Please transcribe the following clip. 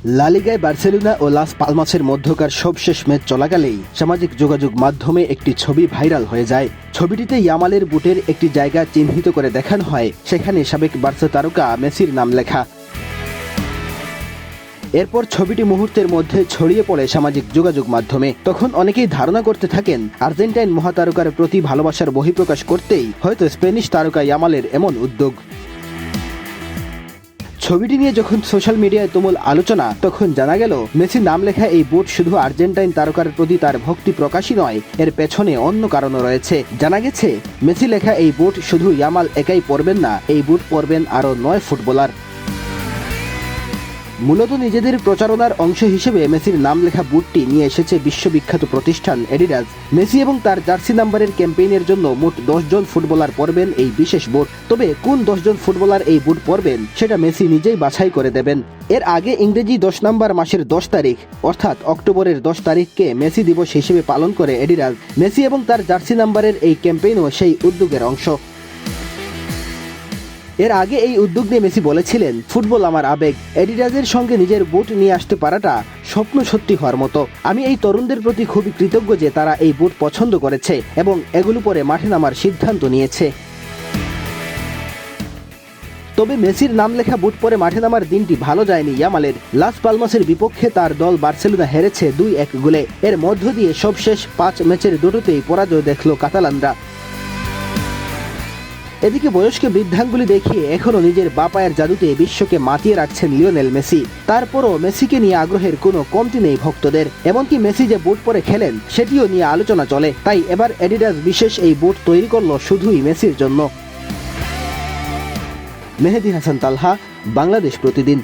লা লিগায় বার্সেলোনা ও লাস পালমাসের মধ্যকার সবশেষ ম্যাচ চলাকালেই সামাজিক যোগাযোগ মাধ্যমে একটি ছবি ভাইরাল হয়ে যায়। ছবিটিতে ইয়ামালের বুটের একটি জায়গা চিহ্নিত করে দেখানো হয়, সেখানে সাবেক বার্সা তারকা মেসির নাম লেখা। এরপর ছবিটি মুহূর্তের মধ্যে ছড়িয়ে পড়ে সামাজিক যোগাযোগ মাধ্যমে। তখন অনেকেই ধারণা করতে থাকেন আর্জেন্টাইন মহাতারকার প্রতি ভালোবাসার বহিঃপ্রকাশ করতেই হয়তো স্প্যানিশ তারকা ইয়ামালের এমন উদ্যোগ। ছবিটি নিয়ে যখন সোশ্যাল মিডিয়ায় তুমুল আলোচনা, তখন জানা গেল মেসির নাম লেখা এই বুট শুধু আর্জেন্টাইন তারকার প্রতি তার ভক্তি প্রকাশই নয়, এর পেছনে অন্য কারণও রয়েছে। জানা গেছে মেসি লেখা এই বুট শুধু ইয়ামাল একাই পরবেন না, এই বুট পরবেন আরও 9 ফুটবলার। মূলত নিজেদের প্রচারণার অংশ হিসেবে মেসির নাম লেখা বুটটি নিয়ে এসেছে বিশ্ববিখ্যাত প্রতিষ্ঠান এডিডাস। মেসি এবং তার জার্সি নাম্বারের ক্যাম্পেইনের জন্য মোট 10 জন ফুটবলার পরবেন এই বিশেষ বুট। তবে কোন 10 জন ফুটবলার এই বুট পরবেন সেটা মেসি নিজেই বাছাই করে দেবেন। এর আগে ইংরেজি 10 নম্বর মাসের 10 তারিখ অর্থাৎ অক্টোবরের 10 তারিখকে মেসি দিবস হিসেবে পালন করে এডিডাস। মেসি এবং তার জার্সি নাম্বারের এই ক্যাম্পেইনও সেই উদ্যোগের অংশ। এর আগে এই উদ্যোগ নিয়ে মেসি বলেছিলেন, ফুটবল আমার আবেগ, এডিডাসের সঙ্গে নিজের বুট নিয়ে আসতে পারাটা স্বপ্ন সত্যি হওয়ার মতো। আমি এই তরুণদের প্রতি খুবই কৃতজ্ঞ যে তারা এই বুট পছন্দ করেছে এবং এগুলো পরে মাঠে নামার সিদ্ধান্ত নিয়েছে। তবে মেসির নাম লেখা বুট পরে মাঠে নামার দিনটি ভালো যায়নি ইয়ামালের। লাস পালমাসের বিপক্ষে তার দল বার্সেলোনা হেরেছে 2-1 গোলে। এর মধ্য দিয়ে সবশেষ 5 ম্যাচের দুটোতেই পরাজয় দেখল কাতালানরা। এদিকে বয়স্কে বৃদ্ধাঙ্গুলি দেখিয়ে এখনও নিজের বাপায়ের জাদুতে বিশ্বকে মাতিয়ে রাখছেন লিওনেল মেসি। তারপরও মেসিকে নিয়ে আগ্রহের কোনো কমতি নেই ভক্তদের। এমনকি মেসি যে বুট পরে খেলেন সেটিও নিয়ে আলোচনা চলে। তাই এবার এডিডাস বিশেষ এই বুট তৈরি করলো শুধুই মেসির জন্য। মেহেদী হাসান তালহা, বাংলাদেশ প্রতিদিন।